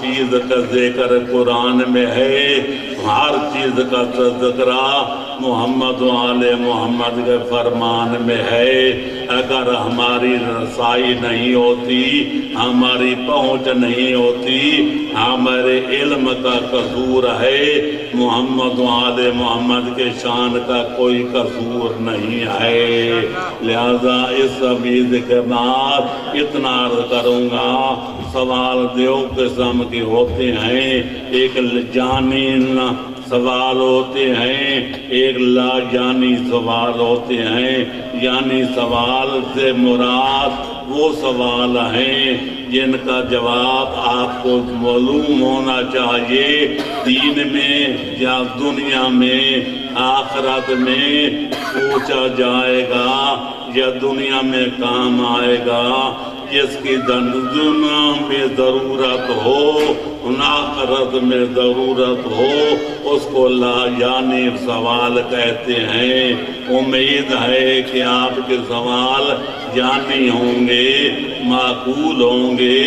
چیز کا ذکر قرآن میں ہے، ہر چیز کا تذکرہ محمد و آل محمد کے فرمان میں ہے۔ اگر ہماری رسائی نہیں ہوتی، ہماری پہنچ نہیں ہوتی، ہمارے علم کا قصور ہے، محمد و آل محمد کے شان کا کوئی قصور نہیں ہے۔ لہذا اس امید کے بعد اتنا عرض کروں گا، سوال دو قسم کے ہوتے ہیں، ایک جانی سوال ہوتے ہیں، ایک لا جانی سوال ہوتے ہیں۔ یعنی سوال سے مراد وہ سوال ہیں جن کا جواب آپ کو معلوم ہونا چاہیے، دین میں یا دنیا میں آخرت میں پوچھا جائے گا یا دنیا میں کام آئے گا۔ جس کی دنیا میں ضرورت ہو، آخرت میں ضرورت ہو، اس کو لا یعنی سوال کہتے ہیں۔ امید ہے کہ آپ کے سوال جانی ہوں گے، معقول ہوں گے۔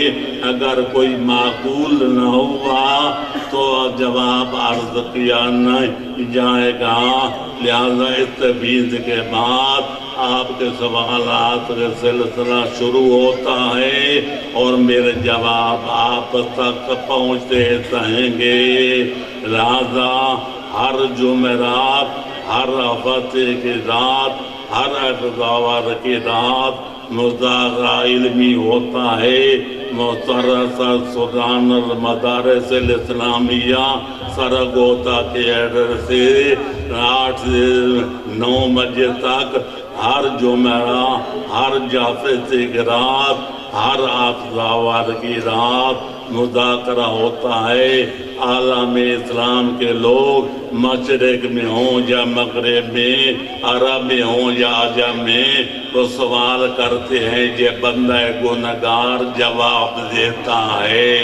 اگر کوئی معقول نہ ہوا تو جواب عرض کیا نہیں جائے گا۔ لہذا اس تفویض کے بعد آپ کے سوالات کا سلسلہ شروع ہوتا ہے اور میرے جواب آپ تک پہنچتے رہیں گے۔ لہذا ہر جمعرات، ہر ہفتے کی رات، ہر اتوار کی رات مذاکرہ علمی ہوتا ہے۔ مدرسہ سلطان المدارس الاسلامیہ سرگوتا کے ایڈریس سے 8 سے 9 بجے تک ہر جمعہ، ہر ہفتے کی رات، ہر اتوار کی رات مذاکرہ ہوتا ہے۔ عالم اسلام کے لوگ مشرق میں ہوں یا مغرب میں، عرب میں ہوں یا عجم میں، وہ سوال کرتے ہیں، یہ بندہ گنہگار جواب دیتا ہے۔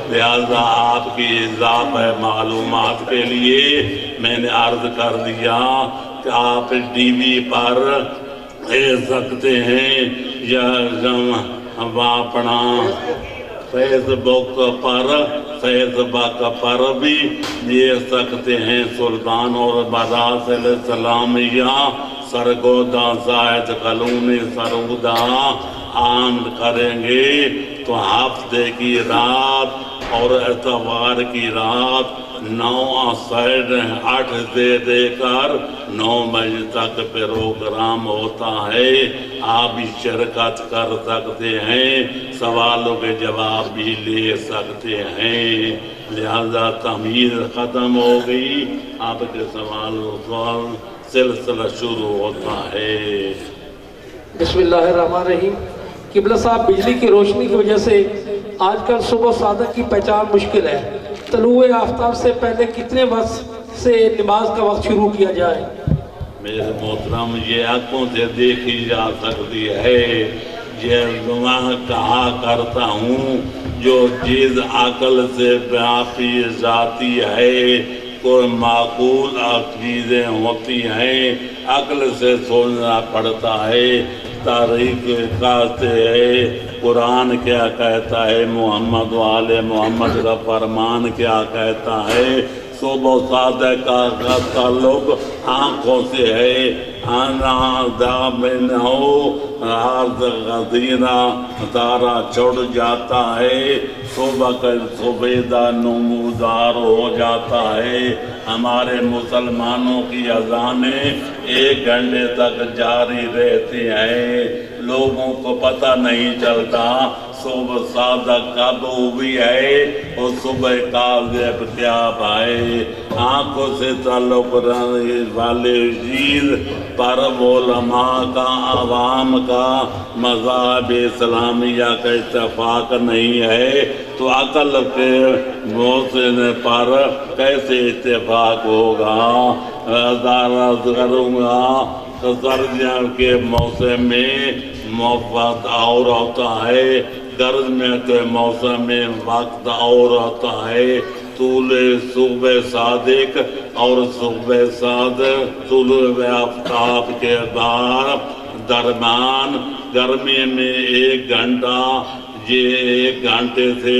لہذا آپ کی اضافہ معلومات کے لیے میں نے عرض کر دیا کہ آپ ٹی وی پر دیکھ سکتے ہیں یا اپنا فیس بک پر بھی دیکھ سکتے ہیں۔ سلطان اور مدارس الاسلامیہ سرگودا زائد کالونی سرگودا عام کریں گے تو ہفتے کی رات اور اتوار کی رات 8 سے لے کر 9 بجے تک پروگرام ہوتا ہے۔ آپ بھی شرکت کر سکتے ہیں، سوالوں کے جواب بھی لے سکتے ہیں۔ لہذا تمیز ختم ہو گئی، آپ کے سوال سلسلہ شروع ہوتا ہے۔ بسم اللہ الرحمن الرحیم۔ قبلہ صاحب، بجلی کی روشنی کی وجہ سے آج کل صبح صادق کی پہچان مشکل ہے۔ طلوع آفتاب سے پہلے کتنے وقت سے نماز کا وقت شروع کیا جائے؟ میرے محترم، یہ آنکھوں سے دیکھی جا سکتی ہے۔ یہ میں کہا کرتا ہوں، جو چیز عقل سے ناپی جاتی ہے، کوئی معقول چیزیں ہوتی ہیں، عقل سے سوچنا پڑتا ہے۔ تاریخ کہتے ہے، قرآن کیا کہتا ہے، محمد و آل محمد کا فرمان کیا کہتا ہے۔ صبح صادق کا تعلق آنکھوں سے ہے۔ آنا دامن ہو غزیرہ تارا چڑھ جاتا ہے، صبح کا صبح نمودار ہو جاتا ہے۔ ہمارے مسلمانوں کی اذانیں 1 گھنٹے تک جاری رہتی ہیں، لوگوں کو پتہ نہیں چلتا صبح صادق کب ہوئی ہے اور صبح کاذب کیا ہے۔ آنکھوں سے تعلق رکھنے والے چیز پر علماء کا، عوام کا، مذہب اسلامیہ کا اتفاق نہیں ہے، تو عقل کے موسم پر کیسے اتفاق ہوگا؟ عرض کروں گا، سردیوں کے موسم میں وقت اور ہوتا ہے، گرمیوں کے موسم میں وقت اور ہوتا ہے۔ طول صبح صادق اور صبح صادق طلوع آفتاب کے درمیان گرمی میں 1 گھنٹہ، یہ 1 گھنٹے سے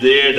1.5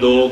2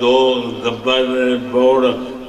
2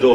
2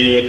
1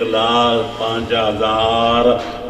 1,05,000,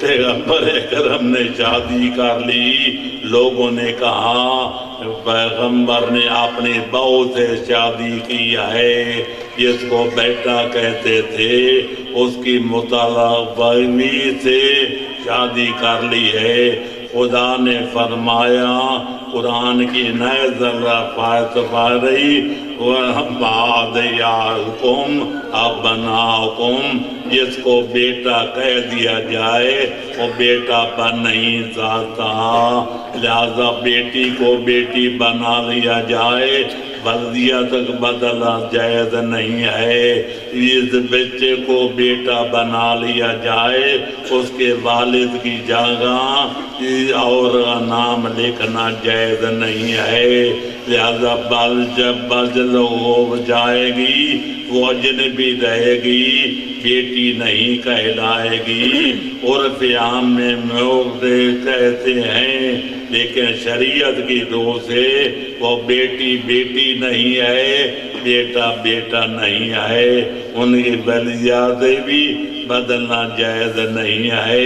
پیغمبر اکرم نے شادی کر لی، لوگوں نے کہا پیغمبر نے اپنی بہو سے شادی کی ہے، جس کو بیٹا کہتے تھے، اس کی مطلق بیوی سے شادی کر لی ہے۔ خدا نے فرمایا، قرآن کی نزل رہی، وَأَبْنَاؤُكُمْ أَبْنَاؤُكُمْ، جس کو بیٹا کہہ دیا جائے وہ بیٹا بن نہیں سکتا، لہذا بیٹی کو بیٹی بنا لیا جائے، بلدیت بدلنا جائز نہیں ہے۔ اس بچے کو بیٹا بنا لیا جائے، اس کے والد کی جگہ اور نام لکھنا جائز نہیں ہے، لہذا جب بدل ہو جائے گی وہ اجنبی رہے گی، بیٹی نہیں کہلائے گی۔ عرف عام میں مورے کہتے ہیں، لیکن شریعت کی روح سے وہ بیٹی بیٹی نہیں ہے، بیٹا بیٹا نہیں ہے، ان کی بلیادیں بھی بدلنا جائز نہیں ہے،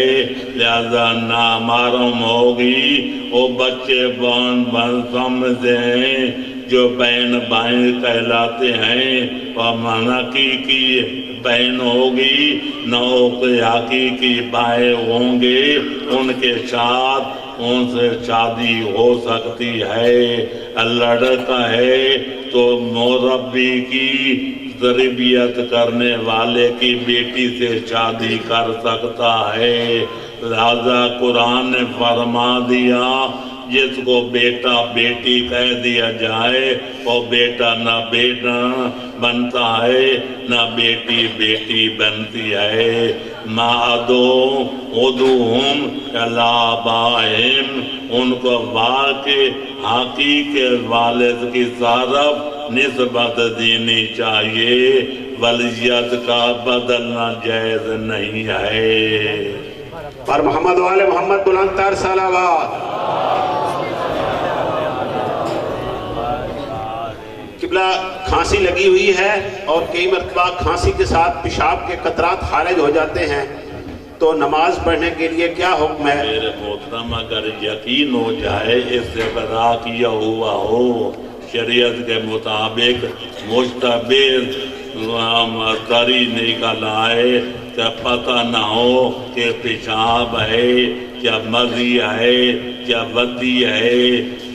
لہذا نامحرم ہوگی۔ وہ بچے بن سمجھتے ہیں جو بہن بھائی کہلاتے ہیں، وہ حقیقی بہن ہوگی، نہ حقیقی بھائی ہوں گے، ان کے ساتھ ان سے شادی ہو سکتی ہے۔ لڑکا ہے تو مربی کی تربیت کرنے والے کی بیٹی سے شادی کر سکتا ہے، لہذا قرآن نے فرما دیا جس کو بیٹا بیٹی کہہ دیا جائے وہ بیٹا نہ بیٹا بنتا ہے نہ بیٹی بیٹی بنتی ہے۔ مَعَدُوا عُدُوهُمْ إِلَىٰ آبَائِهِمْ، ان کو واقع حقیقی والد کی طرف نسبت دینی چاہیے، ولیت کا بدلنا جائز نہیں ہے۔ پر محمد والے محمد بلند تر صلوات۔ قبلہ کھانسی لگی ہوئی ہے اور کئی مرتبہ کھانسی کے ساتھ پیشاب کے قطرات خارج ہو جاتے ہیں، تو نماز پڑھنے کے لیے کیا حکم ہے؟ میرے محترم، اگر یقین ہو جائے اس سے بدا کیا ہوا ہو، شریعت کے مطابق مشتبہ تری نکل آئے، کیا پتہ نہ ہو کہ پیشاب ہے کیا مزی ہے کیا ودی ہے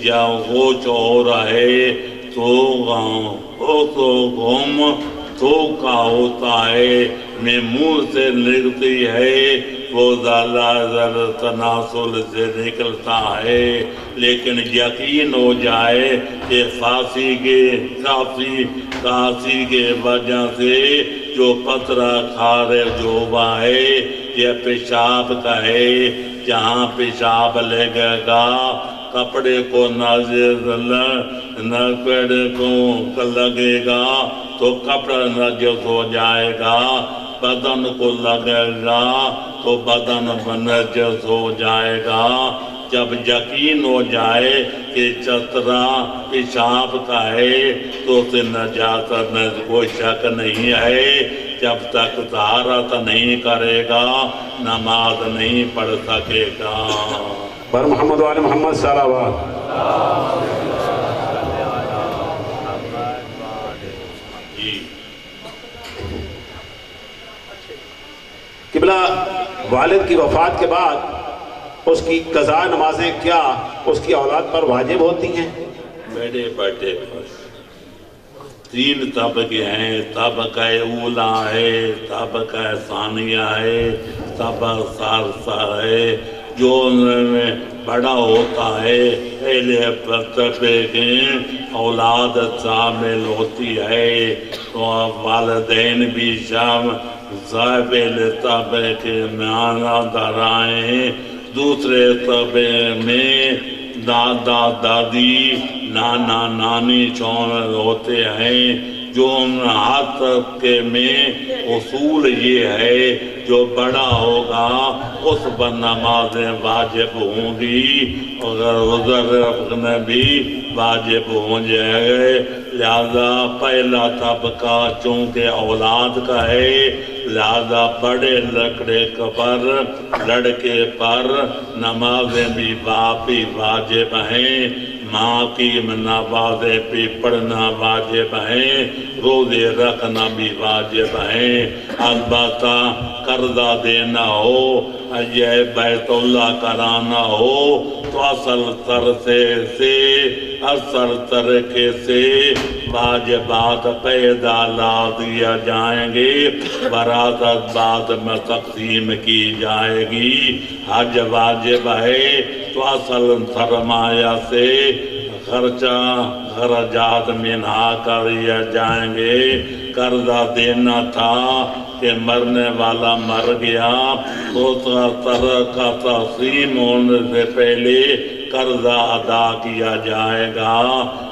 یا غوچ ہو رہا ہے، تو غم تو کا ہوتا ہے، میں منہ سے نکلتی ہے، وہ زلازل تناسل سے نکلتا ہے، لیکن یقین ہو جائے کہ کاسی کے وجہ سے جو قطرہ خارج ہوا ہے یہ پیشاب کا ہے، جہاں پیشاب لگے گا کپڑے کو کپڑے کو لگے گا تو کپڑا نجس ہو جائے گا، بدن کو لگے گا تو بدن نجس ہو جائے گا۔ جب یقین ہو جائے کہ چترا پیشاب کا ہے تو اسے نجاست میں کوئی شک نہیں ہے، جب تک طہارت نہیں کرے گا نماز نہیں پڑھ سکے گا۔ پر محمد والے محمد صلوات۔ قبلہ والد کی وفات کے بعد اس کی قضا نمازیں کیا اس کی اولاد پر واجب ہوتی ہیں؟ بیٹے بیٹے تین طبقے ہیں، طبقہ اولا ہے، طبقہ ثانیہ ہے، طبقہ ثالثہ ہے۔ جو ان میں بڑا ہوتا ہے پہلے طبقے کی اولاد شامل ہوتی ہے، تو والدین بھی صاحب طبقے کے معنی درائیں۔ دوسرے طبقے میں دادا دادی نانا نانی شامل ہوتے ہیں۔ جو ہر طبقے میں اصول یہ ہے جو بڑا ہوگا اس پر نمازیں واجب ہوں گی، اور عذر رکھنا بھی واجب ہو جائے گا۔ لہذا پہلا طبقہ چونکہ اولاد کا ہے، لہذا بڑے لڑکے پر نمازیں بھی باپ ہی واجب ہیں، ماں کی نمازیں بھی پڑھنا واجب ہیں، روزے رکھنا بھی واجب ہیں۔ البتہ قرضہ دینا ہو، یہ بیت اللہ کرانا ہو تو اصل طریقے سے واجبات پیدا لا دیا جائیں گے، وراثت بعد میں تقسیم کی جائے گی۔ حج واجب ہے تو اصل سرمایہ سے خرچات منہا کر جائیں گے۔ قرضہ دینا تھا کہ مرنے والا مر گیا تو کا تقسیم ہونے سے پہلے قرضہ ادا کیا جائے گا۔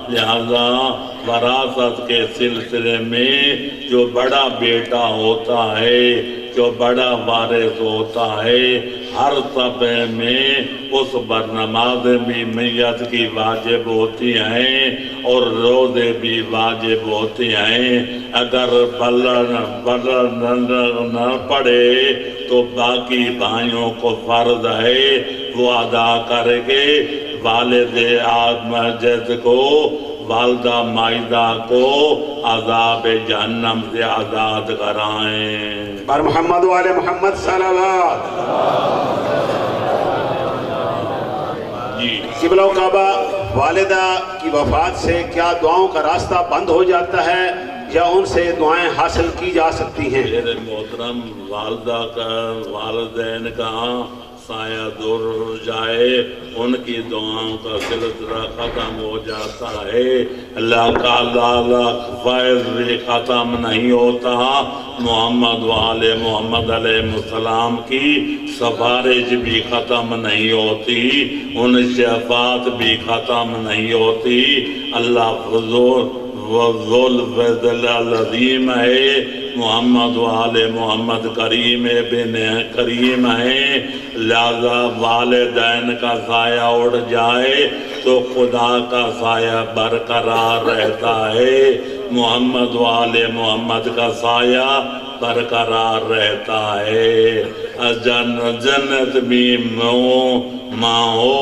لہذا وراثت کے سلسلے میں جو بڑا بیٹا ہوتا ہے، جو بڑا وارث ہوتا ہے، ہر طبقے میں اس پر نمازیں بھی میت کی واجب ہوتی ہیں اور روزے بھی واجب ہوتے ہیں۔ اگر بلر نہ پڑے تو باقی بھائیوں کو فرض ہے وہ ادا کرے گے۔ والد ماجد کو، والدہ مائدہ کو عذاب جہنم سے آزاد کرائیں۔ پر محمد والے محمد صلوات۔ جی قبلہ کعبہ، والدہ کی وفات سے کیا دعاؤں کا راستہ بند ہو جاتا ہے یا ان سے دعائیں حاصل کی جا سکتی ہیں؟ میرے محترم، والدہ کا والدین کا سایہ دور جائے، ان کی دعاؤں کا سلسلہ ختم ہو جاتا ہے، اللہ کا فیض بھی ختم نہیں ہوتا، محمد والے محمد علیہ السلام کی سفارش بھی ختم نہیں ہوتی، ان شفاعت بھی ختم نہیں ہوتی۔ اللہ ذو العظیم ہے، محمد والے محمد کریم بن کریم ہیں، لہذا والدین کا سایہ اڑ جائے تو خدا کا سایہ برقرار رہتا ہے، محمد والے محمد کا سایہ برقرار رہتا ہے۔ جنت بھی ماں ہو،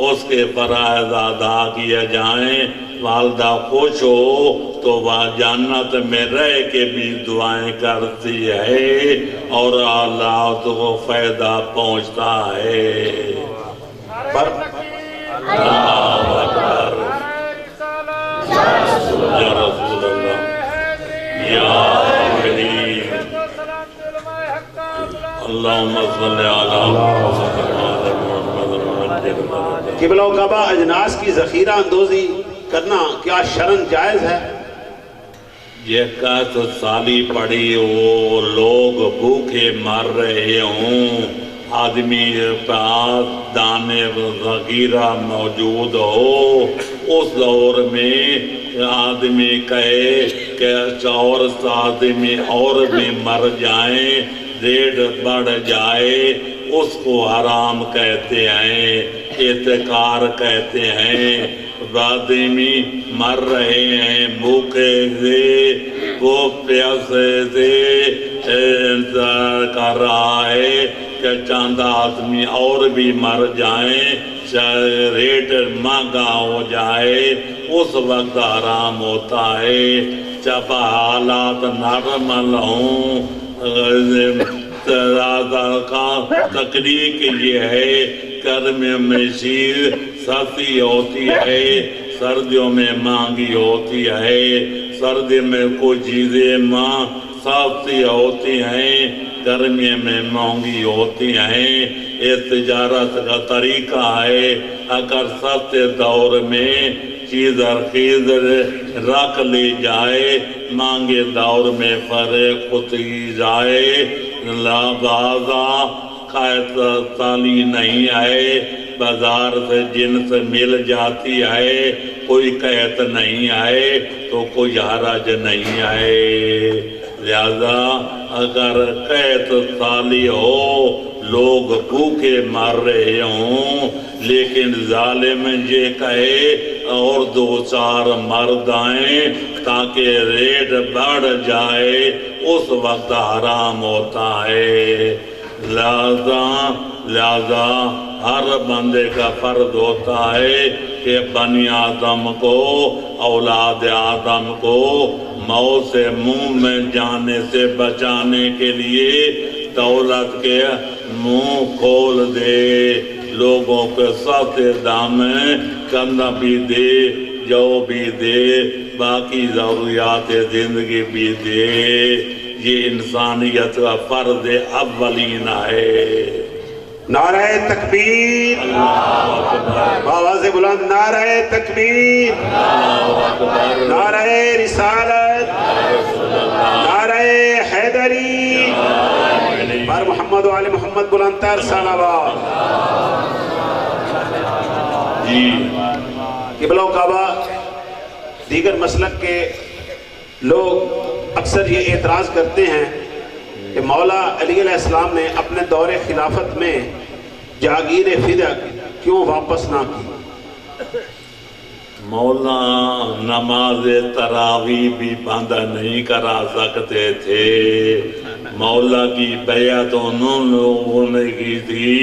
اس کے فرائض ادا کیے جائیں، والدہ خوش ہو تو وہ جنت میں رہ کے بھی دعائیں کرتی ہے اور اللہ کو فائدہ پہنچتا ہے۔ اللہ اکبر، یا رسول اللہ، یا کریم، اللہم صلی علی محمد۔ قبلہ کعبہ، اجناس کی ذخیرہ اندوزی کرنا کیا شرعاً جائز ہے؟ یہ قحط سالی پڑی ہو، لوگ بھوکے مر رہے ہوں، آدمی پاس دانے ذخیرہ موجود ہو، اس دور میں آدمی کہے کہ اور آدمی اور بھی مر جائیں، ریٹ بڑھ جائے، اس کو حرام کہتے ہیں، احتکار کہتے ہیں۔ آدمی مر رہے ہیں بھوکے سے، وہ پیاسے سے انتظار کر رہا ہے کہ چند آدمی اور بھی مر جائیں، ریٹ مہنگا ہو جائے، اس وقت حرام ہوتا ہے۔ جب حالات نارمل ہوں، کا تقریق یہ ہے، گرمیوں میں چیز سستی ہوتی ہے، سردیوں میں مہنگی ہوتی ہے، سردی میں کوئی چیزیں سستی ہوتی ہیں، گرمی میں مہنگی ہوتی ہیں۔ یہ تجارت کا طریقہ ہے، اگر سستے دور میں چیز رخیص رکھ لی جائے، مہنگے دور میں فروخت کی جائے، لہذا قحط سالی نہیں ہے، بازار سے جنس مل جاتی ہے، کوئی قحط نہیں ہے تو کوئی حرج نہیں ہے۔ لہذا اگر قحط سالی ہو لوگ بھوکے مر رہے ہوں لیکن ظالم یہ کہے اور دو چار مرد آئیں تاکہ ریٹ بڑھ جائے اس وقت حرام ہوتا ہے۔ لہذا ہر بندے کا فرض ہوتا ہے کہ بنی آدم کو اولاد آدم کو موت سے منہ میں جانے سے بچانے کے لیے دولت کے منہ کھول دے، لوگوں کے سستے دام میں کندہ بھی دے، جو بھی دے، باقی ضروریات زندگی بھی دے۔ یہ انسانیت کا فرض اولین ہے۔ نعرہ تکبیر، آواز بلند، نعرہ تکبیر، نعرہ رسالت، نعرہ حیدری، بار محمد و آل محمد بلند تر صلوات۔ جی قبلہ و کعبہ دیگر مسلک کے لوگ اکثر یہ اعتراض کرتے ہیں کہ مولا علی علیہ السلام نے اپنے دور خلافت میں جاگیر فدق کیوں واپس نہ کی؟ مولا نماز تراویح بھی بند نہیں کرا سکتے تھے۔ مولا کی بیعت انہوں لوگوں نے کی تھی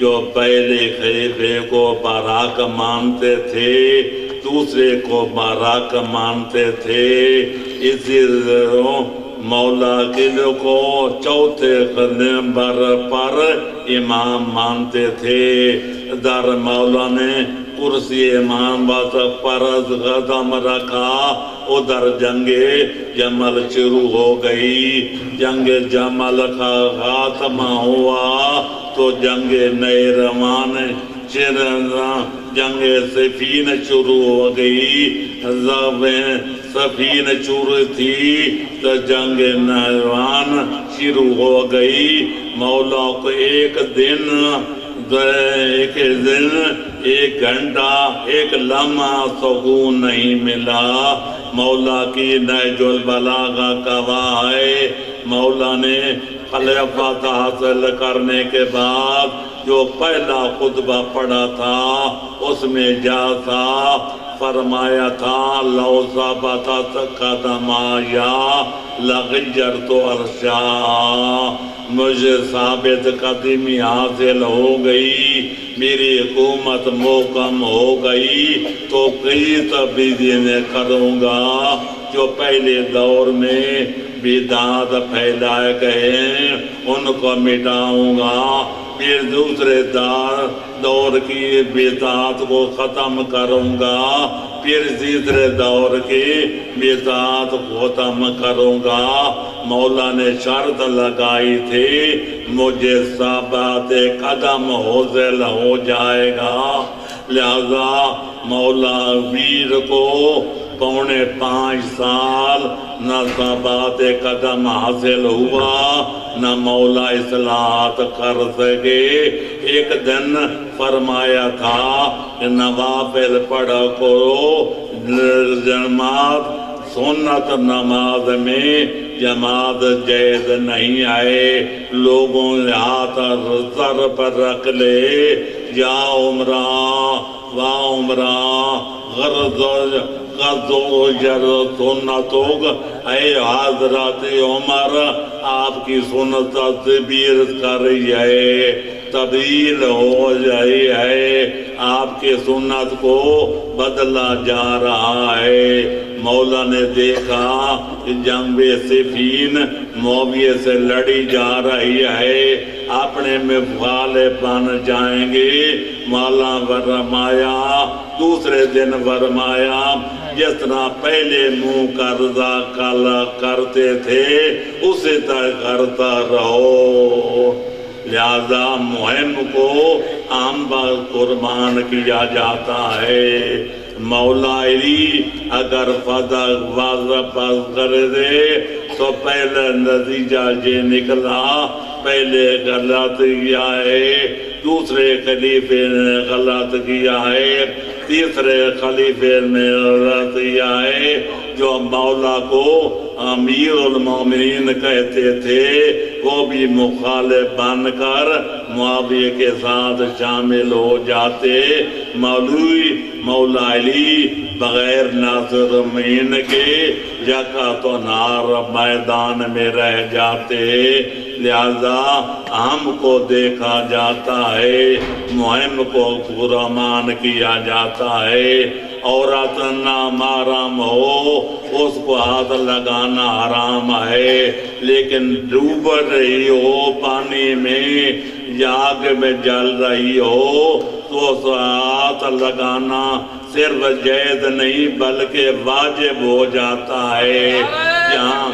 جو پہلے خلیفے کو باراک مانتے تھے، دوسرے کو باراک مانتے تھے۔ اسی طرح مولا قلعے کو چوتھے نمبر پر امام مانتے تھے۔ در مولا نے کرسی امام پر قدم رکھا، ادھر جنگ جمل شروع ہو گئی۔ جنگ جمل کا خاتمہ ہوا تو جنگ نیروان جنگ سفین شروع ہو گئی۔ سفین شروع تھی تو جنگ نیروان شروع ہو گئی۔ مولا کو ایک دن ایک گھنٹہ ایک لمحہ سکون نہیں ملا۔ مولا کی نہج البلاغہ گواہ ہے، مولا نے خلافت حاصل کرنے کے بعد جو پہلا خطبہ پڑھا تھا اس میں جا تھا فرمایا تھا لو ثبتت قدمایا لغیرت عرشا، مجھے ثابت قدمی حاصل ہو گئی، میری حکومت محکم ہو گئی تو کئی تبدیلیاں کروں گا۔ جو پہلے دور میں بدعات پھیلائے گئے ہیں ان کو مٹاؤں گا، پھر دوسرے دور کی بدعات کو ختم کروں گا، پھر تیسرے دور کی بدعات کو ختم کروں گا۔ مولا نے شرط لگائی تھی مجھے ثبات قدم حاصل ہو جائے گا، لہذا مولا ویر کو 4.5 سال نہ ثبات قدم حاصل ہوا نہ مولا اصلاحات کر سکے۔ ایک دن فرمایا تھا کہ نوافل پڑھا کرو، جماعت سنت نماز میں جماعت جائز نہیں آئے، لوگوں نے ہاتھ سر پر رکھ لے، یا عمرہ و عمرہ غزو جر سنتوگ، اے حضرت عمر آپ کی سنت تبدیل کر رہی ہے، تبدیل ہو جائی ہے، آپ کے سنت کو بدلا جا رہا ہے۔ مولا نے دیکھا کہ جنگ صفین معاویہ سے لڑی جا رہی ہے، اپنے میں غالب بن جائیں گے۔ مولا فرمایا دوسرے دن فرمایا جس طرح پہلے منہ قرضہ کرتے تھے اسی طرح کرتا رہو، لہذا مہم کو عام قربان کیا جاتا ہے۔ مولا علی اگر فتح کر دے تو پہلے نتیجہ یہ نکلا، پہلے غلط کیا ہے، دوسرے خلیفے نے غلط کیا ہے، تیسرے خلیفے نے غلط کیا ہے۔ جو مولا کو امیر المومنین کہتے تھے، وہ بھی مخالف بن کر معاویہ کے ساتھ شامل ہو جاتے۔ مولوی مولا علی بغیر ناصر امین کے یکا تو نار میدان میں رہ جاتے، لہذا ہم کو دیکھا جاتا ہے، مہم کو پورا مان کیا جاتا ہے۔ عورت نامحرم ہو اس کو ہاتھ لگانا حرام ہے، لیکن ڈوب رہی ہو پانی میں یا آگ میں جل رہی ہو تو اس ہاتھ لگانا صرف جائز نہیں بلکہ واجب ہو جاتا ہے۔ یہاں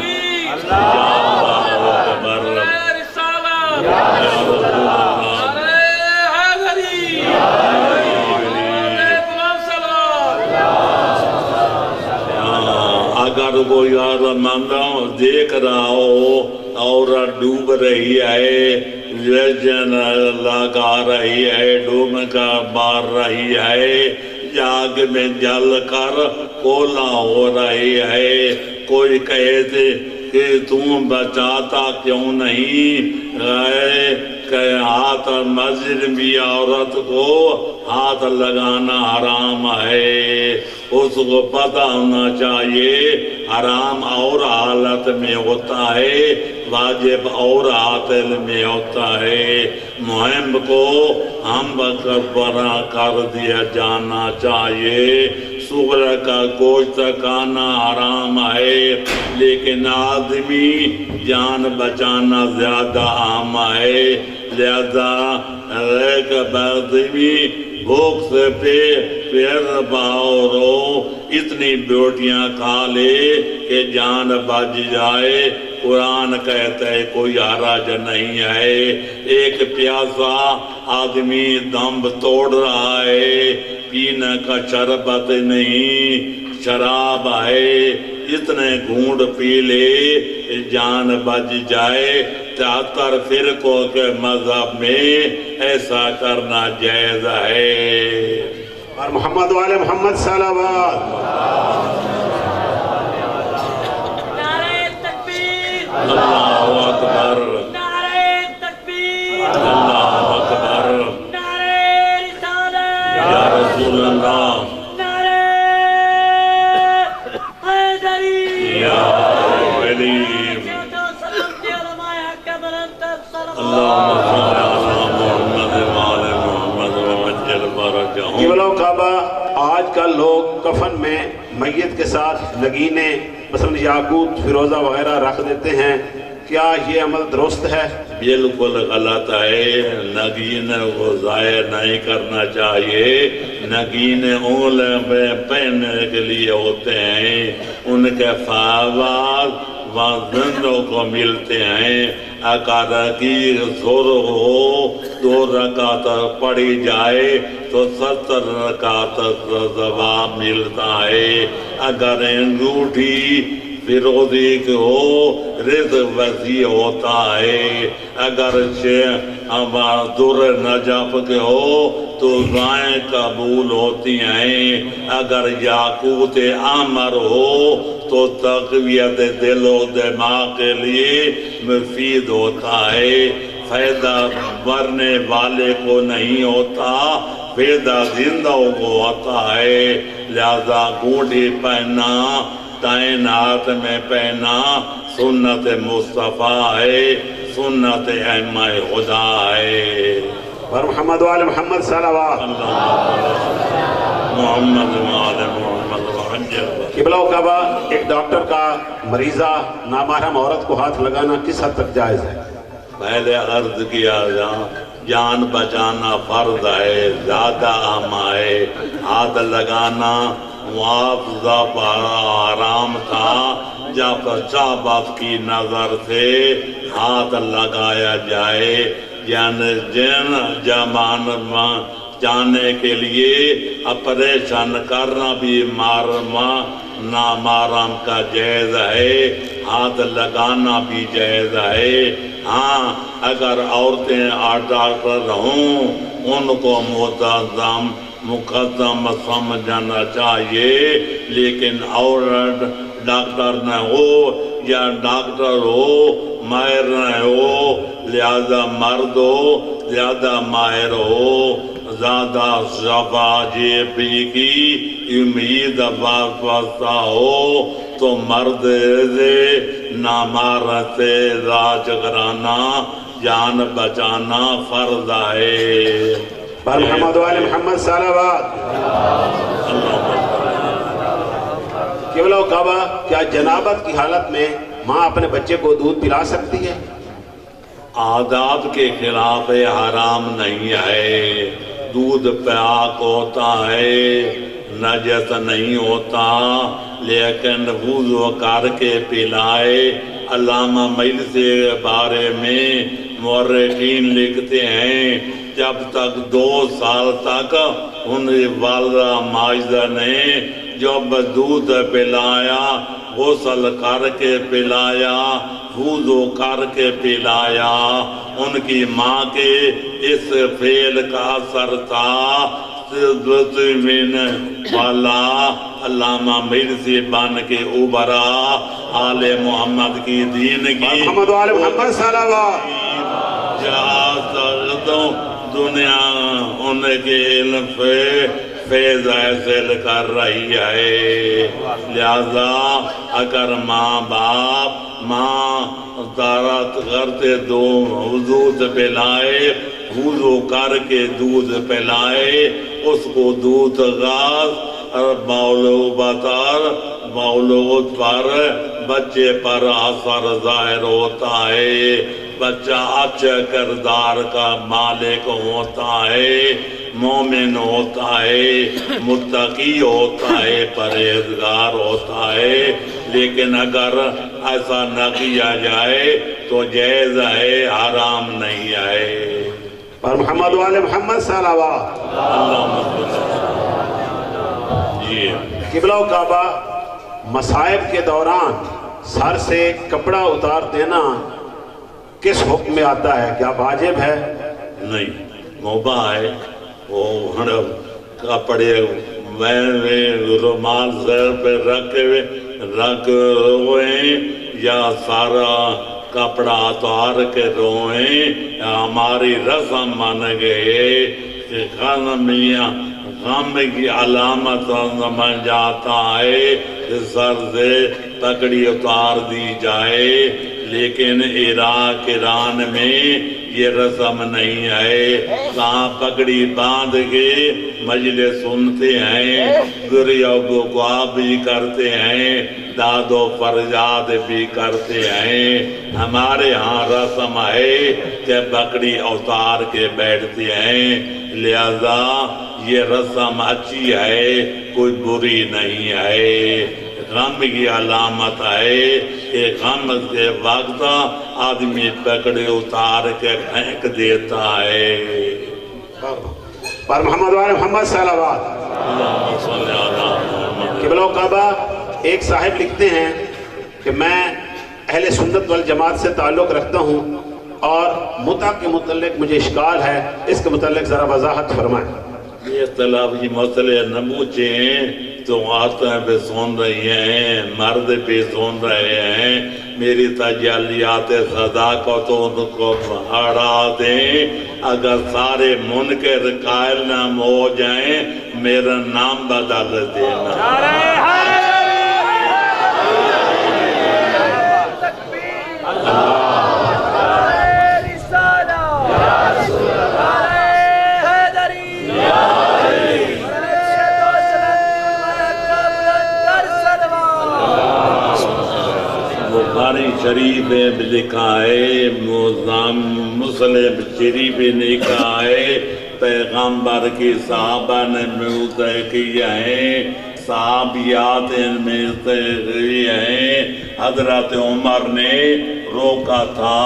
اگر وہ یار مانگا دیکھ رہا ہو عورت ڈوب رہی ہے، لگا رہی ہے، ڈوب کر مار رہی ہے، آگ میں جل کر کولا ہو رہی ہے، کوئی کہے تھے کہ تم بچاتا کیوں نہیں ہے کہ ہاتھ مسجد بھی عورت کو ہاتھ لگانا حرام ہے، اس کو پتہ ہونا چاہیے حرام اور حالت میں ہوتا ہے، واجب اور حالت میں ہوتا ہے۔ مہم کو ہم برا کر دیا جانا چاہیے۔ سور کا گوشت کھانا حرام ہے، لیکن آدمی جان بچانا زیادہ عام ہے، لہذا ایک آدمی بھوک سے پیر باورو اتنی بیوٹیاں کھا لے کہ جان بچ جائے۔ قرآن کہتا ہے کوئی حرج نہیں ہے۔ ایک پیاسا آدمی دم توڑ رہا ہے، پینے کا شربت نہیں شراب ہے، اتنے گھونٹ پی لے جان بچ جائے۔ 73 فرقوں کے مذہب میں ایسا کرنا جائز ہے۔ اور محمد والے محمد صلوات۔ نعرہ تکبیر، اللہ اکبر، نعرہ تکبیر، اللہ اکبر، نعرہ رسالت، یا رسول اللہ، نعرہ حیدری، یا علی، اللہم صلی علی محمد وعلی محمد وعجل فرجہم۔ قبلہ کعبہ آج کل لوگ کفن میں میت کے ساتھ نگینے مثلا یاقوت فیروزہ وغیرہ رکھ دیتے ہیں، کیا یہ عمل درست ہے؟ بالکل غلط ہے، نگین کو ضائع نہیں کرنا چاہیے۔ نگینے اونگلے میں پہننے کے لیے ہوتے ہیں، ان کے فوائد زندوں کو ملتے ہیں۔ اگر کی زور ہو 2 رکعت پڑھی جائے تو 70 رکعت ثواب ملتا ہے۔ اگر انگوٹھی فیروزی کی ہو رزق وسیع ہوتا ہے، اگر در نجف کے ہو تو دعائیں قبول ہوتی ہیں، اگر یاقوت احمر ہو تو تقویت دل و دماغ کے لیے مفید ہوتا ہے۔ فائدہ مرنے والے کو نہیں ہوتا، فائدہ زندوں کو ہوتا ہے، لہذا گونٹھی پہننا، دائیں ہاتھ میں پہنا سنت مصطفیٰ ہے، سنت ائمہ خدا ہے۔ اور محمد والے محمد صلوات۔ محمد وعلی محمد وعجل۔ قبلہ کعبہ ایک ڈاکٹر کا مریضہ نامحرم عورت کو ہاتھ لگانا کس حد تک جائز ہے؟ پہلے عرض کیا جان بچانا فرض ہے، زیادہ اہم ہے۔ ہاتھ لگانا معاوضہ حرام تھا، جب صحابہ کی نظر سے ہاتھ لگایا جائے، یعنی جن جمان جانے کے لیے آپریشن کرنا بھی نامحرم کا جائز ہے، ہاتھ لگانا بھی جائز ہے۔ ہاں اگر عورتیں ڈاکٹر ہوں ان کو مقدم سمجھنا چاہیے، لیکن عورت ڈاکٹر نہ ہو یا ڈاکٹر ہو ماہر نہ ہو، لہذا مرد ہو زیادہ ماہر ہو، زیادہ شفا جیبی کی امید واسطہ ہو تو مرد سے نامارت راج کرانا جان بچانا فرض ہے۔ پر محمد وآل محمد صلوات۔ قبلہ و کعبہ، کیا جنابت کی حالت میں ماں اپنے بچے کو دودھ پلا سکتی ہے؟ آداب کے خلاف حرام نہیں ہے، دودھ پاک ہوتا ہے، نجس نہیں ہوتا، لیکن وضو کر کے پلائے۔ علامہ مجلسی کے بارے میں مورخین لکھتے ہیں جب تک 2 سال تک ان والدہ ماجدہ نے جب دودھ پلایا، غسل کر کے پلایا، وضو کر کے پلایا، ان کی ماں کے اس فعل کا اثر تھا والا علامہ مرزی بن کے ابھرا، آل محمد کی دین کی محمد وآل محمد صلوات۔ دنیا ان کے علم پہ فیض حاصل کر رہی ہے، لہذا اگر ماں باپ طہارت کرتے دودھ پلائے، وضو کر کے دودھ پلائے، اس کو دودھ غاز مولود پر بچے پر اثر ظاہر ہوتا ہے، بچہ اچھے کردار کا مالک ہوتا ہے، مومن ہوتا ہے، متقی ہوتا ہے، پرہیزگار ہوتا ہے۔ لیکن اگر ایسا نہ کیا جائے تو جائز ہے، حرام نہیں ہے۔ پر محمد وآل محمد صلوات۔ اللہم صل۔ جی قبلہ و کعبہ، مصائب کے دوران سر سے کپڑا اتار دینا کس حکم میں آتا ہے؟ کیا واجب ہے؟ نہیں، مباح ہے۔ وہ کپڑے رومال سر پہ رکھے ہوئے یا سارا کپڑا اتار کے روئیں، ہماری رسم مان گئے کہ غم کی علامت سمجھ جاتا ہے کہ سر سے پگڑی اتار دی جائے، لیکن عراق ایران میں یہ رسم نہیں ہے۔ کہاں پگڑی باندھ کے مجلس سنتے ہیں، گریہ و بکا بھی کرتے ہیں، داد و فریاد بھی کرتے ہیں۔ ہمارے ہاں رسم ہے کہ پگڑی اتار کے بیٹھتے ہیں، لہذا یہ رسم اچھی ہے، کوئی بری نہیں ہے۔ غم کی علامت ہے کہ غم کے وقت آدمی پکڑے اتار کے پھینک دیتا ہے۔ پر محمد وآل محمد صلوات۔ اللہم صلی علی محمد۔ قبلہ و کعبہ، ایک صاحب لکھتے ہیں کہ میں اہل سنت والجماعت سے تعلق رکھتا ہوں اور متع کے متعلق مجھے اشکال ہے، اس کے متعلق ذرا وضاحت فرمائیں۔ یہ اختلافی مسئلے نہ پوچھیں تو عورتیں بھی سن رہی ہیں، مرد بھی سن رہے ہیں، میری تجلیات صداقت ان کو بڑھا دیں۔ اگر سارے منکر قائل نام ہو جائیں، میرا نام بدل دینا۔ بخاری شریف میں لکھا ہے، مسلم شریف نے کہا ہے، پیغمبر کی صحابہ نے موعظہ کیا ہے، صحابیات میں سے ہیں۔ حضرت عمر نے روکا تھا،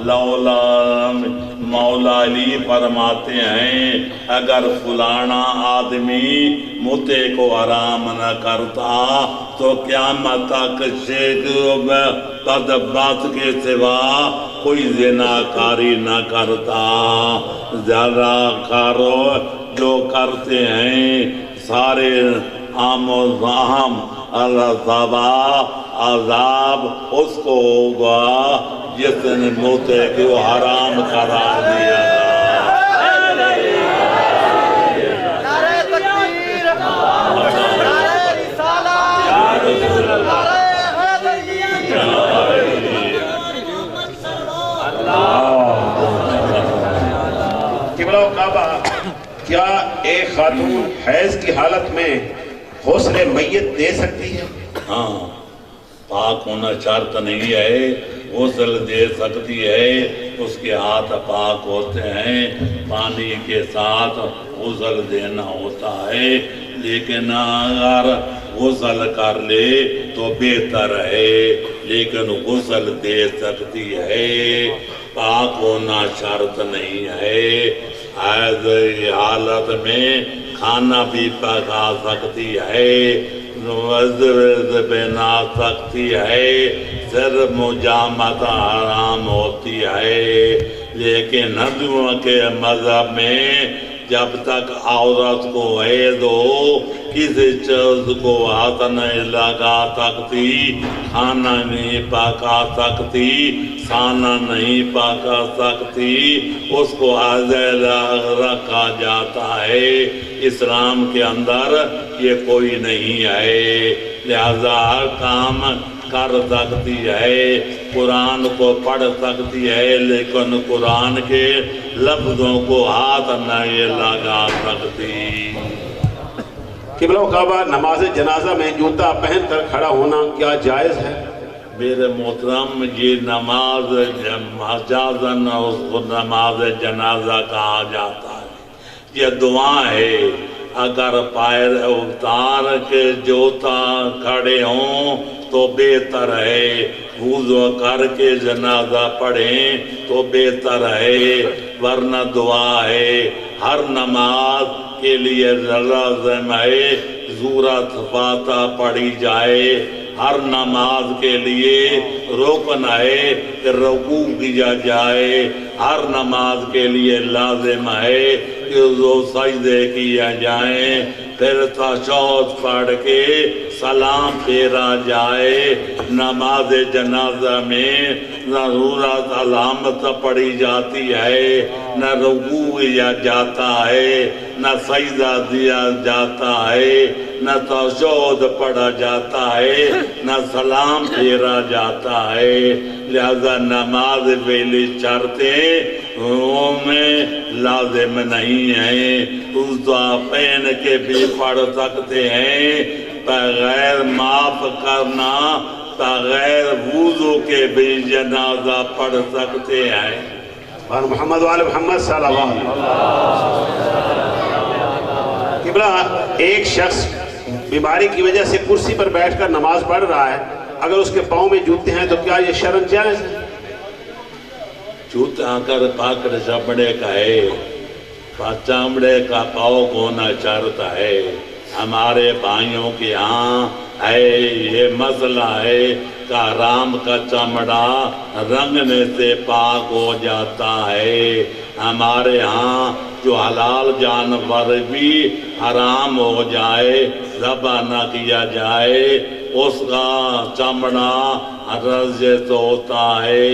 لولا مولا علی فرماتے ہیں اگر فلانا آدمی متے کو حرام نہ کرتا تو قیامت تک شیخ بدبخت کے سوا کوئی زناکاری نہ کرتا۔ زیادہ کارو جو کرتے ہیں سارے عام و ضام اللہ عذاب اس کو ہوگا جس نے موتے کو حرام قرار دیا تھا۔ نعرہ تکبیر، نعرہ رسالت، نعرہ قبلہ و کعبہ، کیا ایک خاتون حیض کی حالت میں غسل میت دے سکتی ہے؟ ہاں، پاک ہونا شرط نہیں ہے، غسل دے سکتی ہے، اس کے ہاتھ پاک ہوتے ہیں، پانی کے ساتھ غسل دینا ہوتا ہے، لیکن اگر غسل کر لے تو بہتر ہے، لیکن غسل دے سکتی ہے، پاک ہونا شرط نہیں ہے۔ ایسی حالت میں کھانا بھی پکا سکتی ہے، وضو بنا سکتی ہے، صرف مجامعت حرام ہوتی ہے، لیکن ہندوؤں کے مذہب میں جب تک عورت کو حیض ہو کسی چیز کو ہاتھ نہیں لگا سکتی، کھانا نہیں پکا سکتی، کھانا نہیں پکا سکتی، اس کو عزل رکھا جاتا ہے۔ اسلام کے اندر یہ کوئی نہیں ہے، لہذا ہر کام کر سکتی ہے، قرآن کو پڑھ سکتی ہے، لیکن قرآن کے لفظوں کو ہاتھ نہیں لگا سکتی۔ قبلہ و کعبہ، نماز جنازہ میں جوتا پہن کر کھڑا ہونا کیا جائز ہے؟ میرے محترم، یہ نماز مجازن اس کو نماز جنازہ کہا جاتا ہے، یہ دعا ہے۔ اگر پیر اتار کے جوتا کھڑے ہوں تو بہتر ہے، وضو کر کے جنازہ پڑھیں تو بہتر ہے، ورنہ دعا ہے۔ ہر نماز کے لیے لازم ہے سورۃ فاتحہ پڑھی جائے، ہر نماز کے لیے رکن ہے کہ رکوع کیا جائے، ہر نماز کے لیے لازم ہے کہ وہ سجدے کیا جائیں، پھر تشہد پڑھ کے سلام پھیرا جائے۔ نماز جنازہ میں نہ سورۃ علامت پڑھی جاتی ہے، نہ رکوع کیا جاتا ہے، نہ سجدہ دیا جاتا ہے، نہ تشہد پڑھا جاتا ہے، نہ سلام پھیرا جاتا ہے۔ لہذا نماز پہلی شرطیں میں لازم نہیں ہیں، جوتا پہن کے بھی پڑھ سکتے ہیں، بغیر معاف کرنا، بغیر وضو کے بھی جنازہ پڑھ سکتے ہیں۔ اور محمد وآل محمد صلی اللہ علیہ وسلم۔ قبلہ، ایک شخص بیماری کی وجہ سے کرسی پر بیٹھ کر نماز پڑھ رہا ہے، اگر اس کے پاؤں میں جوتے ہیں تو کیا یہ شرعاً جائز ہے؟ جوتا اگر پاکڑ چمڑے کا ہے، چمڑے کا پاؤں ہونا شرط ہے۔ ہمارے بھائیوں کے ہاں ہے یہ مسئلہ ہے کہ حرام کا چمڑا رنگنے سے پاک ہو جاتا ہے۔ ہمارے ہاں جو حلال جانور بھی حرام ہو جائے، ذبح نہ کیا جائے، اس کا چمڑا رزق ہوتا ہے،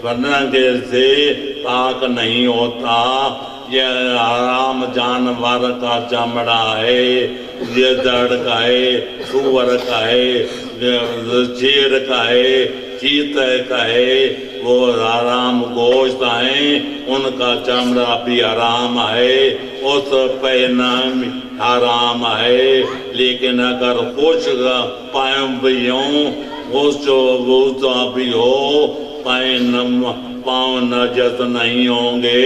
رنگنے سے پاک نہیں ہوتا۔ یہ حرام جانور کا چمڑا ہے، یہ دڑ کا ہے، سور کا ہے، شیر کا ہے، چیتے کا ہے، وہ حرام گوشت ہیں، ان کا چمڑا بھی حرام ہے، اس پہنا حرام ہے۔ لیکن اگر خشک پاؤں بھی ہوں، خشک بھی ہو، پاؤں نجس نہیں ہوں گے،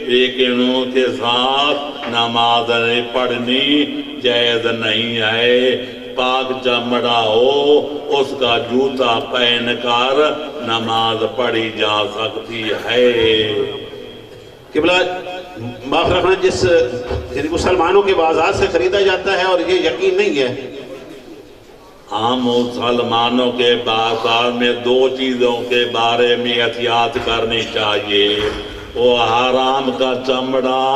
لیکن ان کے ساتھ نماز پڑھنی جائز نہیں ہے۔ پاک چمڑا ہو، اس کا جوتا پہن کر نماز پڑھی جا سکتی ہے۔ قبلہ، معاف رکھنا، جس مسلمانوں کے بازار سے خریدا جاتا ہے اور یہ یقین نہیں ہے، عام مسلمانوں کے بازار میں دو چیزوں کے بارے میں احتیاط کرنی چاہیے۔ وہ حرام کا چمڑا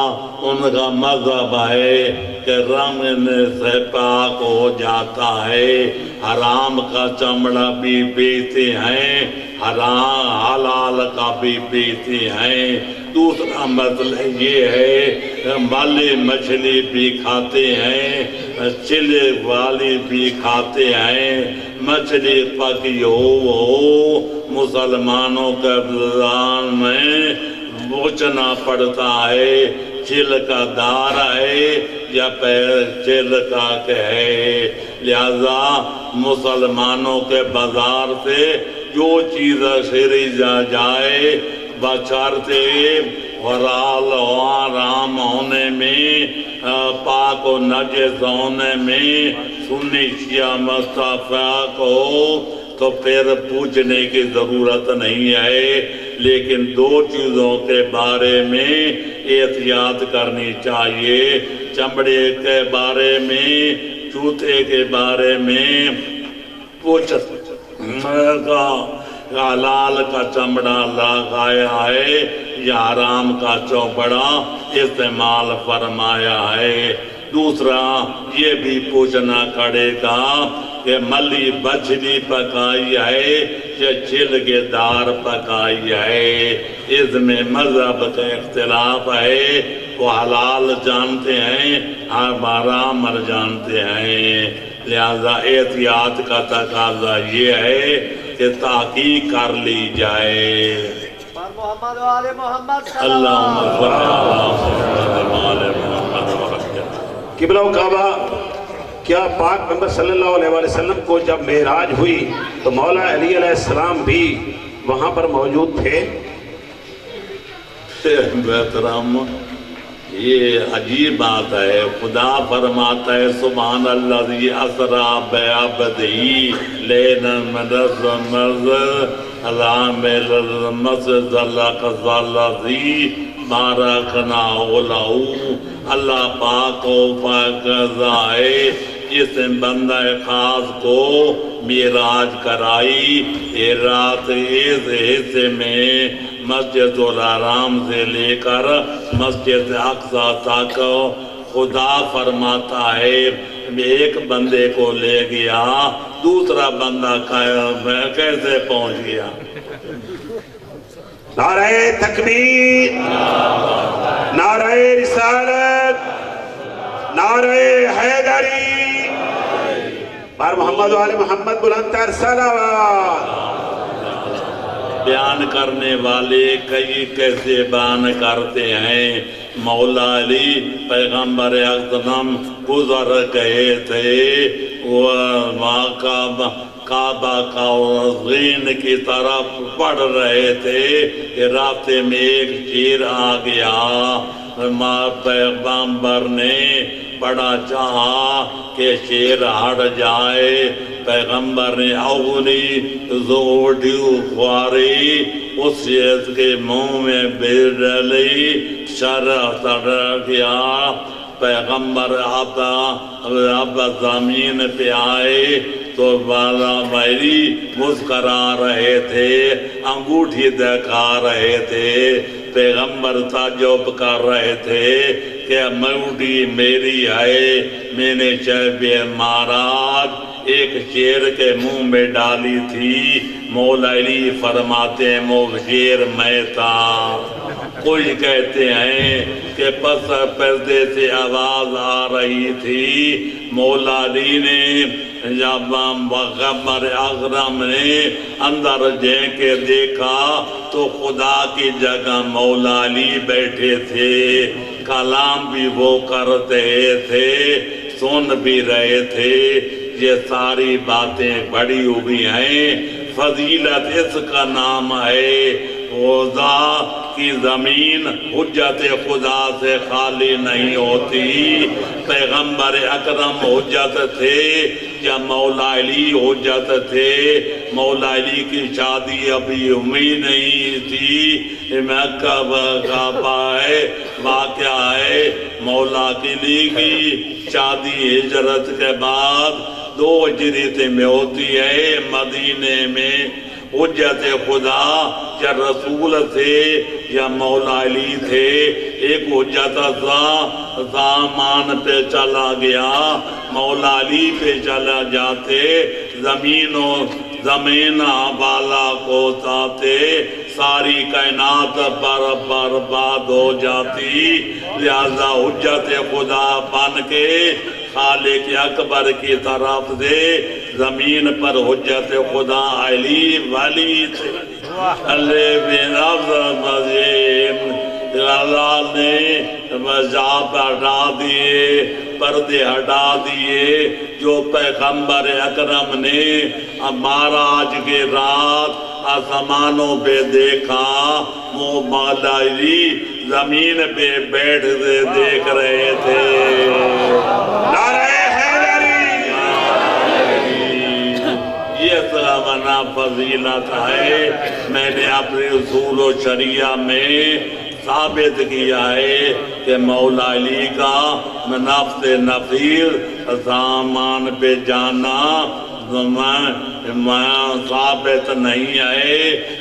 ان کا مذہب ہے کہ رنگنے سے پاک ہو جاتا ہے، حرام کا چمڑا بھی بیچتے ہیں، حرام حلال کا بھی بیچتے ہیں۔ دوسرا مسئلہ یہ ہے مالی مچھلی بھی کھاتے ہیں، چلے والی بھی کھاتے ہیں، مچھلی پکی ہو مسلمانوں کے بلدان میں بوچنا پڑتا ہے، چل کا دار ہے یا چل کا ہے، لہذا مسلمانوں کے بازار سے جو چیز خری جائے بچارتے حلال و حرام ہونے میں، پاک و نجس ہونے میں سنی شیعہ متفق ہو تو پھر پوچھنے کی ضرورت نہیں ہے، لیکن دو چیزوں کے بارے میں احتیاط کرنی چاہیے، چمڑے کے بارے میں، جوتے کے بارے میں پوچھ حلال کا چمڑا لگایا ہے یا حرام کا چوبڑا استعمال فرمایا ہے۔ دوسرا یہ بھی پوچھنا پڑے گا کہ ملی بچھلی پکائی ہے یا چلگے دار پکائی ہے، اس میں مذہب کا اختلاف ہے، وہ حلال جانتے ہیں حرام جانتے ہیں، لہذا احتیاط کا تقاضا یہ ہے کہ تحقیق کر لی جائے۔ محمد و آل محمد اللہم صلی علی محمد۔ قبلہ و کعبہ، کیا پاک پیغمبر صلی اللہ علیہ وسلم کو جب معراج ہوئی تو مولا علی علیہ السلام بھی وہاں پر موجود تھے؟ محترم، یہ عجیب بات ہے، خدا فرماتا ہے سبحان الذی اسری بعبدہ لیلا من المسجد المسجد الاقصی الذی بارکنا حولہ۔ اللہ پاک و پاکیزہ ہے جس نے بندہ خاص کو معراج کرائی، یہ رات اس حصے میں مسجد الحرام سے لے کر مسجد اقصی تک خدا فرماتا ہے ایک بندے کو لے گیا، دوسرا بندہ کیسے پہنچ گیا؟ نعرہ تکبیر، نعرہ رسالت، نعرہ حیدری، بار محمد و آل محمد بلندتر صلوات۔ بیان کرنے والے کئی کیسے بیان کرتے ہیں، مولا علی پیغمبر اکرم گزر گئے تھے، وہ کعبہ کا غین کی طرف پڑھ رہے تھے کہ راستے میں ایک شیر آ گیا، پیغمبر نے بڑا چاہا کہ شیر ہٹ جائے، پیغمبر نے اولی زوڑی خواری اس شیر کے منہ میں بھیج ڈالی، شرح سڑ گیا، پیغمبر اب زمین پہ آئے تو بالا بھائی مسکرا رہے تھے، انگوٹھی دکھا رہے تھے، پیغمبر تعجب کر رہے تھے کہ انگوٹھی میری ہے، میں نے شب معراج ایک شیر کے منہ میں ڈالی تھی، مولا علی فرماتے ہیں وہ شیر میں تھا۔ کچھ کہتے ہیں کہ پس پردے سے آواز آ رہی تھی، مولا علی نے جب پیغمبر اکرم نے اندر جے کے دیکھا تو خدا کی جگہ مولا علی بیٹھے تھے، کلام بھی وہ کرتے تھے، سن بھی رہے تھے۔ یہ ساری باتیں بڑی ہوئی ہیں، فضیلت اس کا نام ہے، خدا کی زمین حجت خدا سے خالی نہیں ہوتی، پیغمبر اکرم حجت تھے یا مولا علی حجت تھے، مولا علی کی شادی ابھی ہوئی نہیں تھی، مکہ ہے واقعہ ہے، مولا علی کی شادی ہجرت کے بعد 2 ہجری میں ہوتی ہے، مدینے میں حجت خدا یا رسول تھے یا مولا علی تھے. ایک حجت زمان پہ چلا گیا، مولا علی پہ چلا جاتے، زمین بالا کو چاہتے، ساری کائنات برباد ہو جاتی. لہذا حجت خدا بن کے خالق اکبر کی طرف سے زمین پر حجت خدا علی ولی تھے. اللہ بن اللہ نے مذہب ہٹا دیے، پردے ہٹا دیے. جو پیغمبر اکرم نے معراج کے رات آسمانوں پہ دیکھا، وہ مولا علی زمین پہ بیٹھ سے دیکھ رہے تھے. نعرہ حیدری. یہ سلامنا فضیلت ہے. میں نے اپنے اصول و شریعہ میں ثابت کیا ہے کہ مولا علی کا نفس نفیر سامان پہ جانا ثابت نہیں ہے،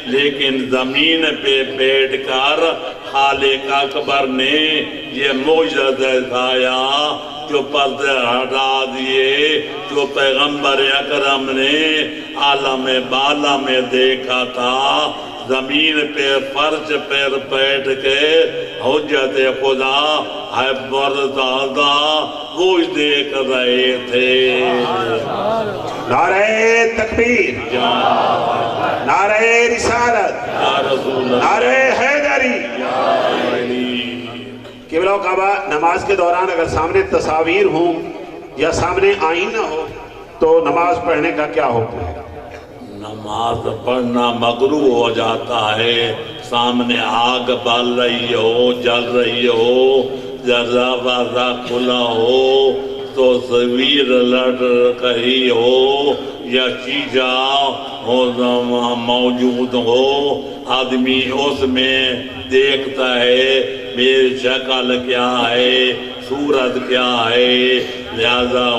لیکن زمین پہ بیٹھ کر خالق اکبر نے یہ معجزہ دکھایا. جو پردے ہٹا دیے، جو پیغمبر اکرم نے عالم بالا میں دیکھا تھا، زمین پہ فرش پر بیٹھ کے حجت خدا ہے برزادہ وہ دیکھ رہے تھے. نعرہ تکبیر، نعرہ رسالت، یا رسول اللہ، نعرہ حیدری. قبلہ و کعبہ نماز کے دوران اگر سامنے تصاویر ہوں یا سامنے آئینہ ہو تو نماز پڑھنے کا کیا حکم ہے؟ نماز پڑھنا مکروہ ہو جاتا ہے. سامنے آگ بال رہی ہو، جل رہی ہو، دروازہ کھلا ہو، تصویر لڑ رہی ہو یا شیشہ موجود ہو، آدمی اس میں دیکھتا ہے میری شکل کیا ہے، صورت کیا ہے. لہذا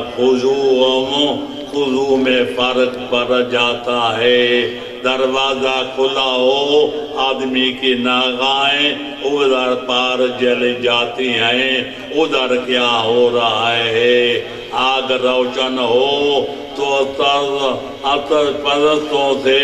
خضوع میں فرق پڑ جاتا ہے. دروازہ کھلا ہو، آدمی کی نگاہیں ادھر پار جل جاتی ہیں، ادھر کیا ہو رہا ہے. آگ روشن ہو تو پرستوں سے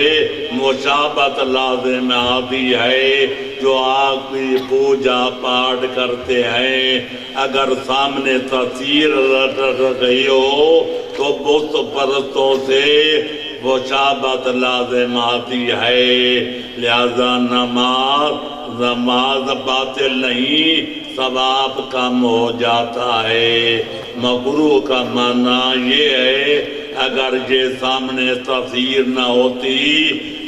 مشابہت لازم آتی ہے، جو آگ کی پوجا پاٹ کرتے ہیں. اگر سامنے تصویر لٹ رہی ہو تو بت پرستوں سے مشابہت لازم آتی ہے. لہذا نماز باطل نہیں، ثواب کم ہو جاتا ہے. مکروہ کا معنی یہ ہے اگر یہ سامنے تصویر نہ ہوتی،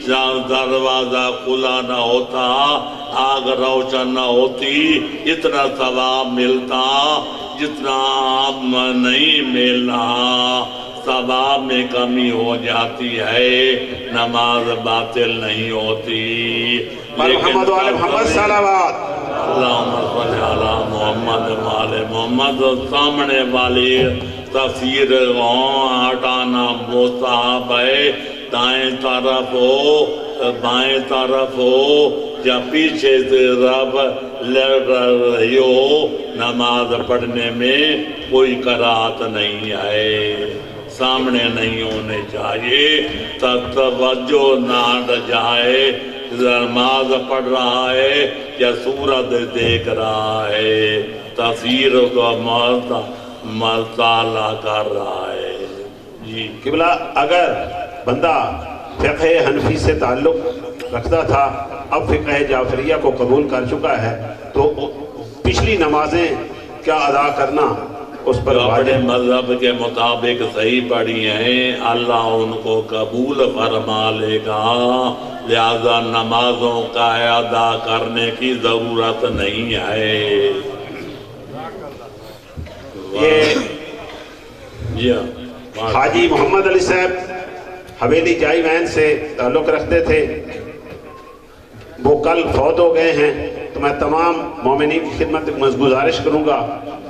دروازہ کھلا نہ ہوتا، آگ روشن نہ ہوتی، اتنا ثواب ملتا جتنا نہیں ملنا. ثواب میں کمی ہو جاتی ہے، نماز باطل نہیں ہوتی. محمد و آل محمد صلوات. اللہم صلی علی محمد و آل محمد. سامنے والی تصویر ہٹانا مستحب ہے. دائیں طرف ہو، بائیں طرف ہو یا پیچھے سے رب لڑ رہی ہو، نماز پڑھنے میں کوئی کراہت نہیں ہے. سامنے نہیں ہونے چاہیے، توجہ نہ ہٹ جائے. نماز پڑھ رہا ہے یا سورت دیکھ رہا ہے، تصویر کو مطالعہ کر رہا ہے. جی قبلہ اگر بندہ فقہ حنفی سے تعلق رکھتا تھا، اب فقہ جعفریہ کو قبول کر چکا ہے، تو پچھلی نمازیں کیا ادا کرنا اس پر اپنے واجب؟ مذہب کے مطابق صحیح پڑھی ہیں، اللہ ان کو قبول فرما لے گا. لہذا نمازوں کا ادا کرنے کی ضرورت نہیں ہے. یہ حاجی محمد علی صاحب حویلی جائی وین سے تعلق رکھتے تھے، وہ کل فوت ہو گئے ہیں. تو میں تمام مومنین کی خدمت میں گزارش کروں گا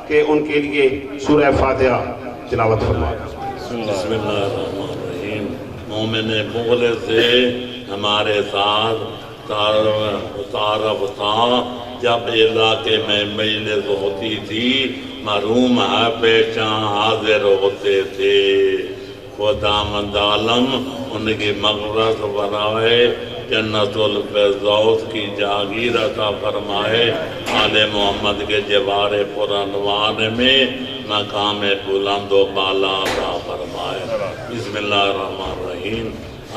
کہ ان کے لیے سورہ فاتحہ تلاوت فرمائیں. بسم اللہ الرحمن الرحیم. مومن مخلص سے ہمارے ساتھ تعارف تھا جب علاقے میں مجلس ہوتی تھی، محروم ہے پیشاں حاضر ہوتے تھے۔ خداوند عالم ان کی مغفرت فرمائے، جنت الفردوس کی جاگیر عطا فرمائے، آل محمد کے جوار پرانوار میں مقام بلند و بالا عطا فرمائے۔ بسم اللہ الرحمن الرحیم،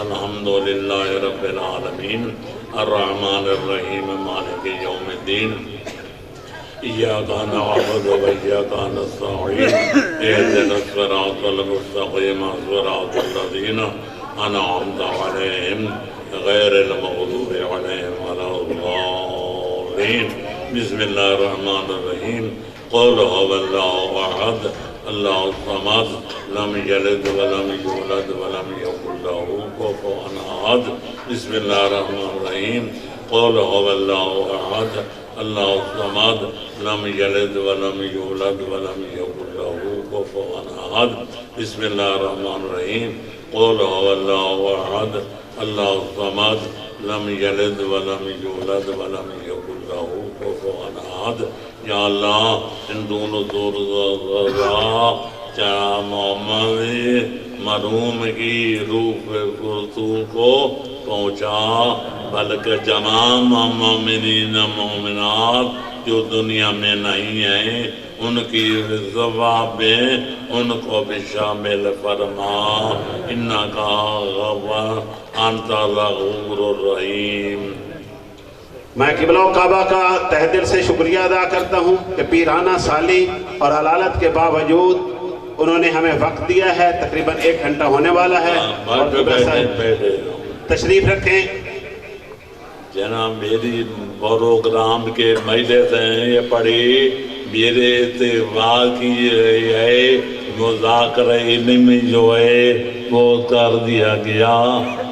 الحمدللہ رب العالمین، الرحمن الرحیم، مالک یوم الدین، ایاک نعبد و ایاک نستعین، اہدنا الصراط المستقیم، صراط الذین انعمت علیہم غیر المغضوب علیہم ولا الضالین۔ بسم اللہ الرحمن الرحیم، قل هو اللہ احد اللہ الصمد لم یلد ولم یولد ولم یکن له کفوا احد۔ بسم اللہ الرحمن الرحیم، قل هو اللہ احد اللہ الصمد لم یلد ولم یولد ولم یکن له کفوا احد۔ بسم اللہ الرحمن الرحیم، قل هو اللہ احد اللہ الصمد لم یلد ولم یولد ولم یکن له کفوا احد۔ یا اللہ ان دونوں چاہ محمد مرحوم کی روح گفتگو کو پہنچا، بلکہ تمام مومنین مومنات جو دنیا میں نہیں ہیں ان کی ثواب میں ان کو بھی شامل فرما، انکا غفور انت الغفور الرحیم۔ میں قبلہ و کعبہ کا تہ دل سے شکریہ ادا کرتا ہوں کہ پیرانہ سالی اور علالت کے باوجود انہوں نے ہمیں وقت دیا ہے، تقریباً 1 گھنٹہ ہونے والا ہے، اور تشریف رکھیں۔ جناب میری پروگرام کے مجلس ہیں یہ پڑھی، میرے اتفاق کی ہے مذاکرہ علمی جو ہے وہ کر دیا گیا۔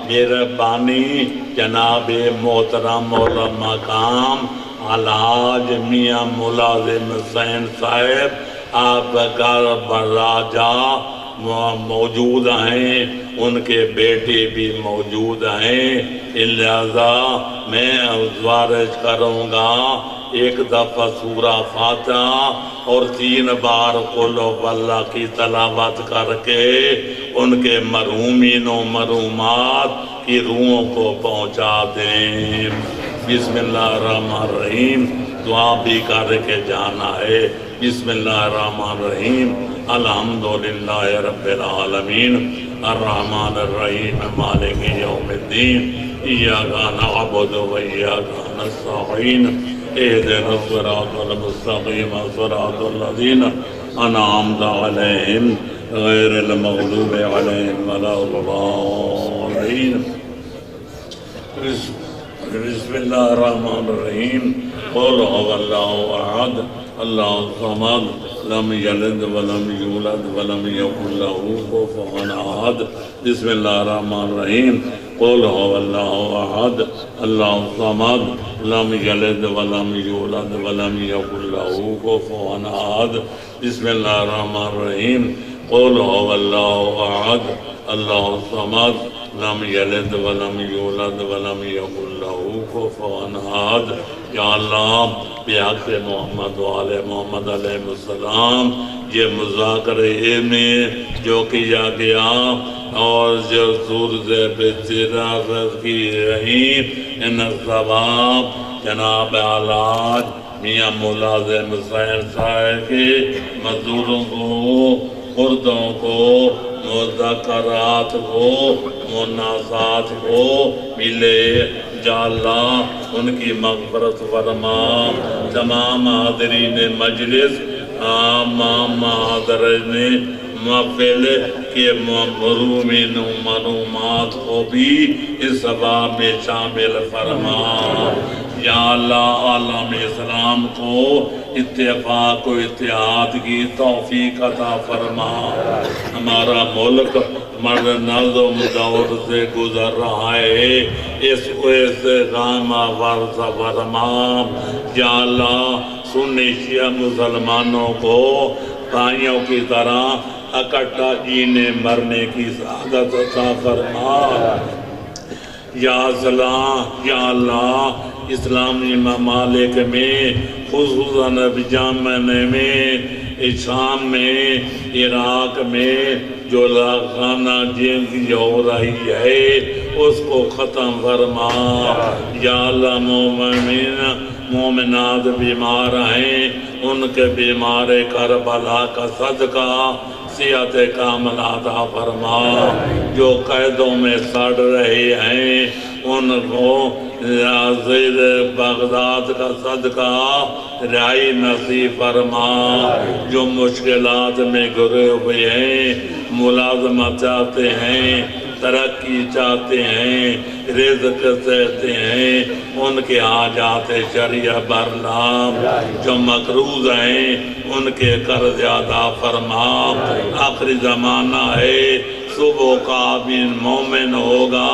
میرے بانی جناب محترم علماء مقام الحاج میاں ملازم حسین صاحب آپ کا براجہ موجود ہیں، ان کے بیٹے بھی موجود ہیں، لہذا میں گزارش کروں گا 1 دفعہ سورہ فاتحہ اور 3 بار قل هو اللہ کی تلاوت کر کے ان کے مرحومین و مرحومات کی روحوں کو پہنچا دیں۔ بسم اللہ الرحمن الرحیم، دعا بھی کر کے جانا ہے۔ بسم اللہ الرحمن الرحیم، الحمدللہ رب العالمین، الرحمن الرحیم، مالک یوم الدین، ایاک نعبد و ایاک نستعین، اہدنا الصراط المستقیم، صراط الذین انعمت علیہم غیر المغضوب علیہم ولا الضالین۔ بسم اللہ الرحمن الرحیم، قل هو اللہ احد اللہ الصمد لم یلد ولم یولد ولم یکن له کفوا احد۔ بسم اللہ الرحمن الرحیم، قل هو اللہ احد اللہ الصمد لم یلد ولم یولد ولم یکن له کفوا احد۔ بسم اللہ الرحمن الرحیم، قل هو اللہ احد اللہ الصمد لم یلد ولم یولد ولم یکن له کفوا احد۔ یا اللہ بحق محمد و آل محمد علیہ السلام یہ مذاکرے میں جو کیا گیا اور جو سورج بچرافت کی رہی، ان ثواب جناب علاج میاں ملازم حسین صاحب کے مزدوروں کو، مردوں کو، مذکرات کو، مناسات کو ملے۔ یا اللہ ان کی مغفرت فرما، تمام حاضرین مجلس، تمام حاضرین محفل کے محرومین و محرومات کو بھی اس ثواب میں شامل فرما۔ یا اللہ عالم اسلام کو اتفاق و اتحاد کی توفیق عطا فرما۔ ہمارا ملک مرد نظم دور سے گزر رہا ہے، اس کو استقامہ ورث فرما۔ یا اللہ سنی شیعہ مسلمانوں کو بھائیوں کی طرح اکٹھا جینے مرنے کی سعادت عطا فرما۔ یا اللہ اسلامی ممالک میں خصوصاً جامعہ میں شام میں عراق میں جو لاخانہ جنگ ہو رہی ہے اس کو ختم فرما یا اللہ مومنات بیمار ہیں ان کے بیمار کربلا کا صدقہ صحت کامل عطا فرما جو قیدوں میں سڑ رہے ہیں ان کو زیر بغداد کا صدقہ رہائی نصیب فرما جو مشکلات میں گرے ہوئے ہیں ملازمت چاہتے ہیں ترقی چاہتے ہیں رزق چاہتے ہیں ان کے حاجات شرعیہ برلام جو مقروض ہیں ان کے قرض ادا فرما آخری زمانہ ہے صبح کا بھی مومن ہوگا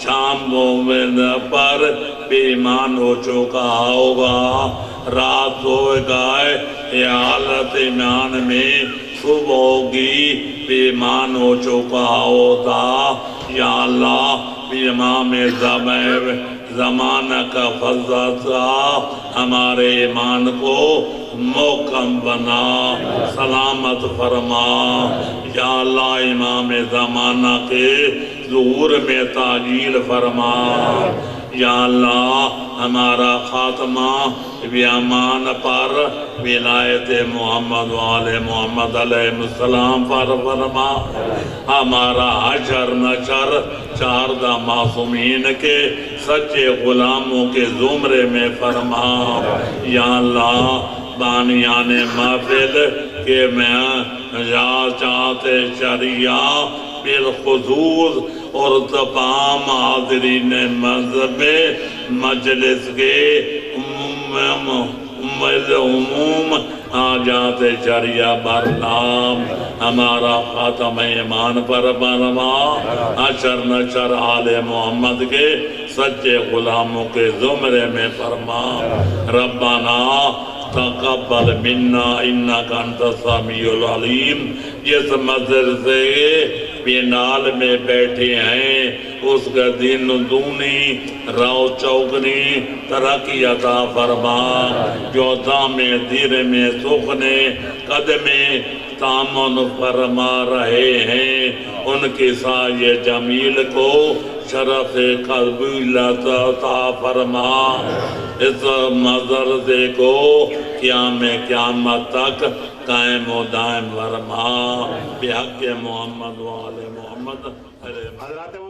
شام مومن پر بے ایمان ہو چکا ہوگا رات ہوگا یہ حالت ایمان میں صبح ہوگی بے ایمان ہو چکا ہوتا یا اللہ امام زمانہ کا فضل ہمارے ایمان کو محکم بنا سلامت فرما یا اللہ امام زمانہ کے ظہور میں تعجیل فرما یا اللہ ہمارا خاتمہ بیامان پر ولایت محمد وآل محمد علیہ السلام پر فرما ہمارا حشر نشر چاردہ معصومین کے سچے غلاموں کے زمرے میں فرما یا اللہ بانیان محفل کہ میں چاہتے شریعہ بالخصوص اور تمام حاضرین مذہب مجلس کے عموم حاجات شریعہ برلام ہمارا خاتم ایمان پر فرما حشر نشر آل محمد کے سچے غلاموں کے زمرے میں فرما ربنا تقبل منا انک انت السمیع العلیم جس مدرسے بینال میں بیٹھے ہیں اس کا دن دونی رو چوگنی ترقی عطا فرما جو دام دیر میں سخنے قدمیں تامن فرما رہے ہیں ان کے سایہ جمیل کو شرف قبولت عطا فرما اس مدرسے کو قیامت تک قائم و دائم فرما بحق محمد و آل محمد. حضرات